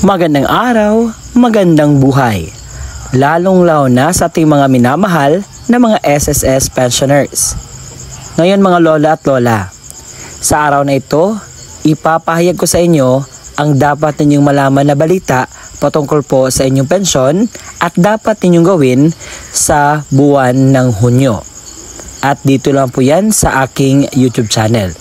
Magandang araw, magandang buhay. Lalong-lalo na sa ating mga minamahal na mga SSS pensioners. Ngayon mga lola at lola, sa araw na ito, ipapahayag ko sa inyo ang dapat ninyong malaman na balita patungkol po sa inyong pensyon at dapat ninyong gawin sa buwan ng Hunyo. At dito lang po yan sa aking YouTube channel.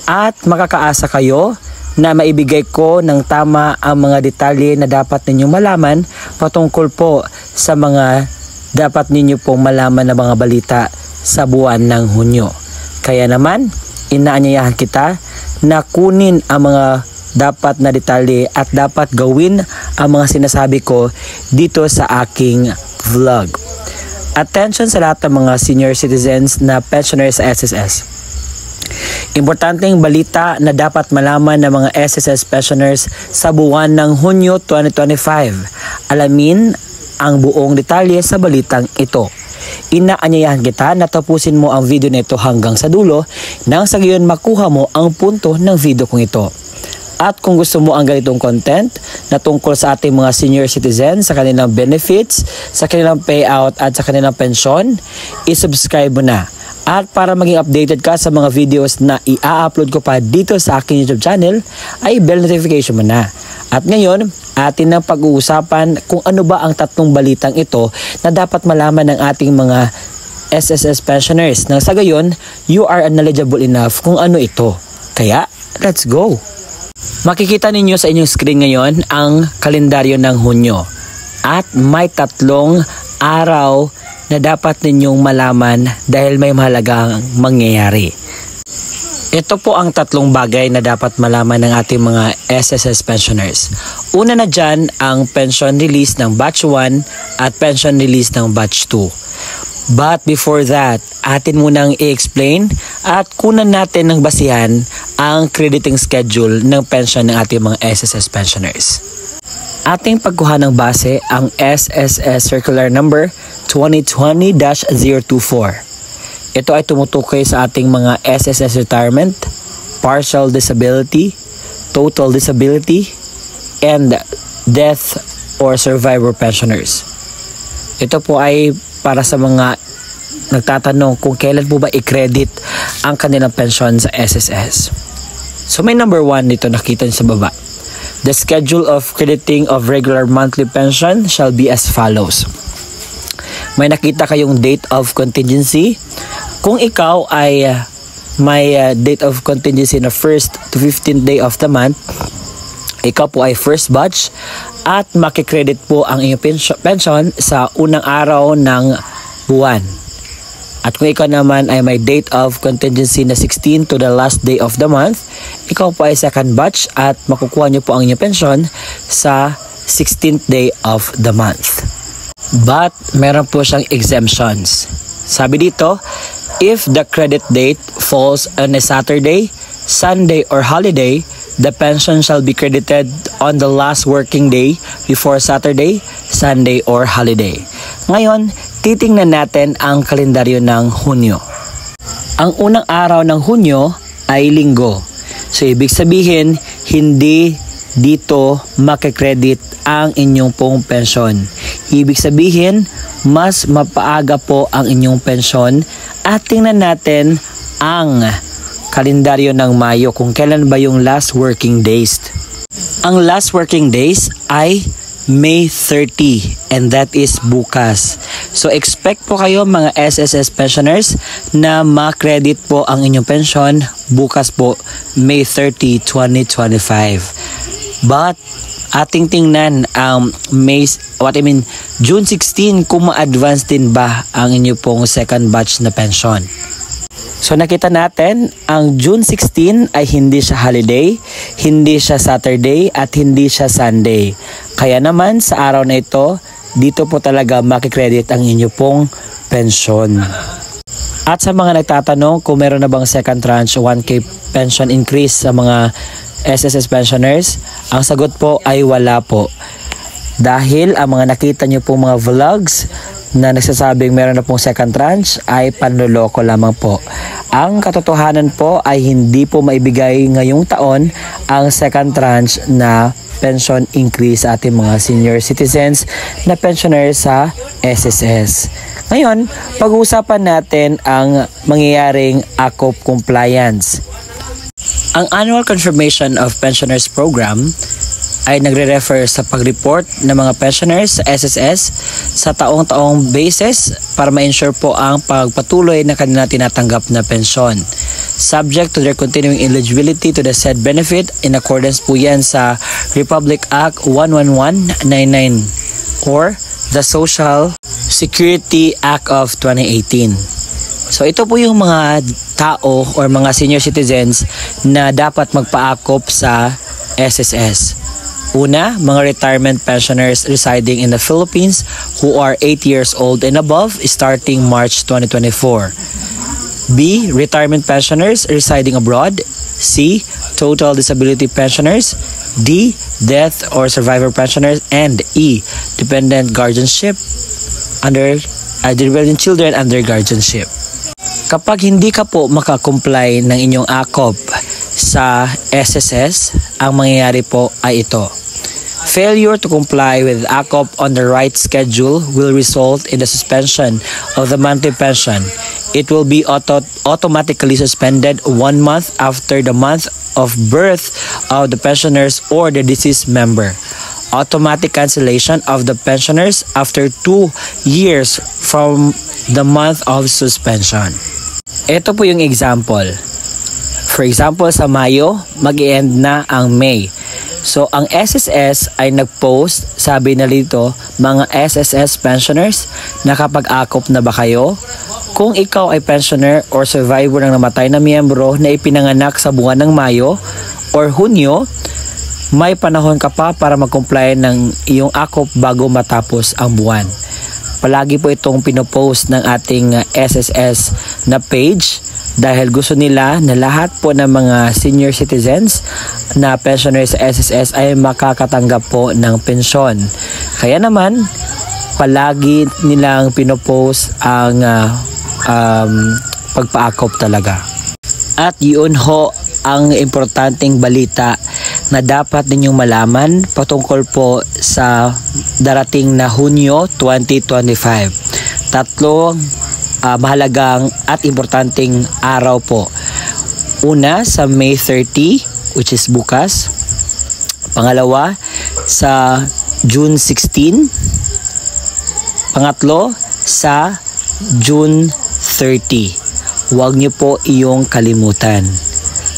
At makakaasa kayo na maibigay ko ng tama ang mga detalye na dapat ninyong malaman patungkol po sa mga dapat ninyo pong malaman na mga balita sa buwan ng Hunyo. Kaya naman, inaanyayahan kita na kunin ang mga dapat na detalye at dapat gawin ang mga sinasabi ko dito sa aking vlog. Attention sa lahat ng mga senior citizens na pensioners sa SSS. Importanteng balita na dapat malaman ng mga SSS pensioners sa buwan ng Hunyo 2025. Alamin ang buong detalye sa balitang ito. Inaanyayahan kita na tapusin mo ang video nito hanggang sa dulo nang sa gayon makuha mo ang punto ng video kong ito. At kung gusto mo ang ganitong content na tungkol sa ating mga senior citizens, sa kanilang benefits, sa kanilang payout at sa kanilang pensyon, isubscribe mo na. At para maging updated ka sa mga videos na i-upload ko pa dito sa aking YouTube channel, ay bell notification mo na. At ngayon, atin nang pag-uusapan kung ano ba ang tatlong balitang ito na dapat malaman ng ating mga SSS pensioners. Nang sa gayon, you are knowledgeable enough kung ano ito. Kaya, let's go! Makikita ninyo sa inyong screen ngayon ang kalendaryo ng Hunyo. At may tatlong araw na dapat ninyong malaman dahil may mahalagang mangyayari. Ito po ang tatlong bagay na dapat malaman ng ating mga SSS pensioners. Una na dyan ang pension release ng batch 1 at pension release ng batch 2. But before that, atin munang i-explain at kunan natin ng basihan ang crediting schedule ng pension ng ating mga SSS pensioners. Ating pagkuha ng base ang SSS Circular Number 2020-024. Ito ay tumutukoy sa ating mga SSS retirement, partial disability, total disability, and death or survivor pensioners. Ito po ay para sa mga nagtatanong kung kailan po ba i-credit ang kanilang pensyon sa SSS. So may number 1 dito nakita niyo sa baba. The schedule of crediting of regular monthly pension shall be as follows. May nakita kayong date of contingency. Kung ikaw ay may date of contingency na 1st to 15th day of the month, ikaw po ay first batch at makikredit po ang iyong pension sa unang araw ng buwan. At kung ikaw naman ay may date of contingency na 16 to the last day of the month, ikaw po ay second batch at makukuha nyo po ang inyong pension sa 16th day of the month. But meron po siyang exemptions. Sabi dito, if the credit date falls on a Saturday, Sunday, or holiday, the pension shall be credited on the last working day before Saturday, Sunday, or holiday. Ngayon, titingnan natin ang kalendaryo ng Hunyo. Ang unang araw ng Hunyo ay Linggo. So, ibig sabihin, hindi dito makikredit ang inyong pong pensyon. Ibig sabihin, mas mapaaga po ang inyong pensyon at tingnan natin ang kalendaryo ng Mayo kung kailan ba yung last working days. Ang last working days ay May 30 and that is bukas. So expect po kayo mga SSS pensioners na ma-credit po ang inyong pension bukas po May 30, 2025. But ating tingnan ang June 16 kung ma-advance din ba ang inyo pong second batch na pension. So nakita natin, ang June 16 ay hindi siya holiday, hindi siya Saturday at hindi siya Sunday. Kaya naman sa araw na ito, dito po talaga makikredit ang inyo pong pensyon. At sa mga nagtatanong kung meron na bang second tranche 1K pension increase sa mga SSS pensioners, ang sagot po ay wala po. Dahil ang mga nakita nyo pong mga vlogs na nagsasabing meron na pong second tranche ay panloloko lamang po. Ang katotohanan po ay hindi po maibigay ngayong taon ang second tranche na pension increase sa ating mga senior citizens na pensioners sa SSS. Ngayon, pag-uusapan natin ang mangyayaring AKOP compliance. Ang Annual Confirmation of Pensioners Program ay nagre-refer sa pag-report ng mga pensioners sa SSS sa taong-taong basis para ma-ensure po ang pagpatuloy na kanila tinatanggap na pensyon. Subject to their continuing eligibility to the said benefit in accordance po yan sa Republic Act 11199 or the Social Security Act of 2018. So ito po yung mga tao or mga senior citizens na dapat magpa-AKOP sa SSS. Una, mga retirement pensioners residing in the Philippines who are 8 years old and above starting March 2024. B. Retirement pensioners residing abroad. C. Total disability pensioners. D. Death or survivor pensioners. And E. Dependent guardianship under dependent children under guardianship. Kapag hindi ka po makakomply ng inyong AKOP sa SSS, ang mangyayari po ay ito. Failure to comply with AKOP on the right schedule will result in the suspension of the monthly pension. It will be automatically suspended 1 month after the month of birth of the pensioners or the deceased member. Automatic cancellation of the pensioners after 2 years from the month of suspension. Ito po yung example. For example, sa Mayo, mag-end na ang May. So, ang SSS ay nag-post, sabi na dito, mga SSS pensioners, nakapag-AKOP na ba kayo? Kung ikaw ay pensioner or survivor ng namatay na miyembro na ipinanganak sa buwan ng Mayo or Hunyo, may panahon ka pa para mag-comply ng iyong AKOP bago matapos ang buwan. Palagi po itong pinopost ng ating SSS na page dahil gusto nila na lahat po ng mga senior citizens na pensioners sa SSS ay makakatanggap po ng pensyon. Kaya naman, palagi nilang pinopost ang pagpa-AKOP talaga. At yun ho ang importanteng balita na dapat ninyong malaman patungkol po sa darating na Hunyo 2025. Tatlong mahalagang at importanteng araw po. Una, sa May 30, which is bukas. Pangalawa, sa June 16. Pangatlo, sa June 30. Huwag niyo po iyong kalimutan.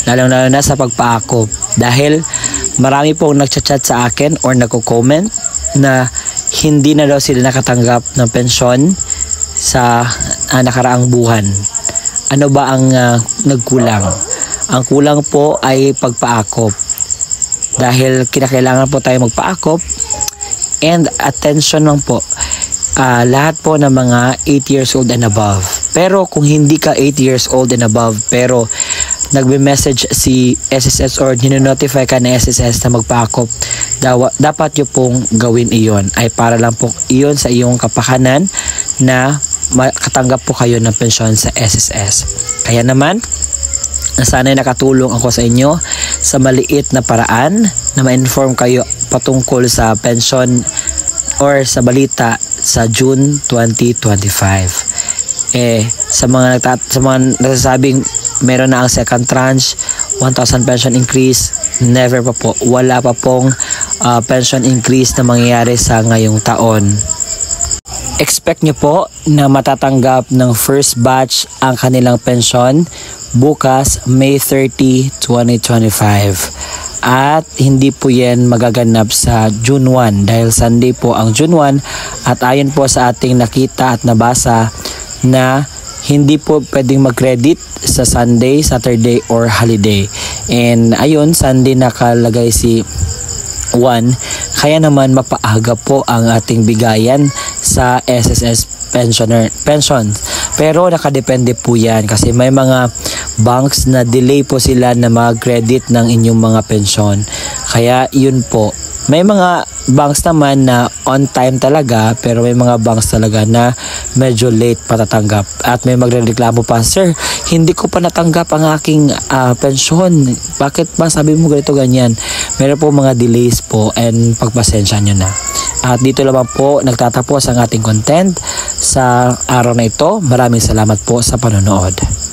Lalong-lalo na sa pagpa-AKOP. Dahil marami pong nagchat-chat sa akin or nagko-comment na hindi na daw sila nakatanggap ng pensyon sa nakaraang buwan. Ano ba ang nagkulang? Ang kulang po ay pagpa-AKOP. Dahil kinakailangan po tayo magpa-AKOP and attention lang po. Lahat po ng mga 8 years old and above. Pero kung hindi ka 8 years old and above pero nagbe-message si SSS or nino-notify ka na SSS na magpa-AKOP, dapat nyo pong gawin iyon. Ay para lang po iyon sa iyong kapakanan na makatanggap po kayo ng pensyon sa SSS. Kaya naman, sana'y nakatulong ako sa inyo sa maliit na paraan na ma-inform kayo patungkol sa pensyon or sa balita sa June 2025. Sa mga nagsasabing meron na ang second tranche, 1,000 pension increase, never pa po. Wala pa pong pension increase na mangyayari sa ngayong taon. Expect nyo po na matatanggap ng first batch ang kanilang pensyon bukas May 30, 2025. At hindi po yan magaganap sa June 1 dahil Sunday po ang June 1 at ayon po sa ating nakita at nabasa na hindi po pwedeng mag-credit sa Sunday, Saturday or holiday. And ayun, Sunday nakalagay si 1, kaya naman mapaaga po ang ating bigayan sa SSS pensions. Pero nakadepende po yan kasi may mga banks na delay po sila na mag-credit ng inyong mga pensyon. Kaya yun po, may mga banks naman na on time talaga, pero may mga banks talaga na medyo late patatanggap. At may magrereklamo pa, "Sir, hindi ko pa natanggap ang aking pensyon. Bakit ba sabi mo ganito ganyan?" Meron po mga delays po, and pagpasensya nyo na. At dito naman po nagtatapos ang ating content sa araw na ito. Maraming salamat po sa panonood.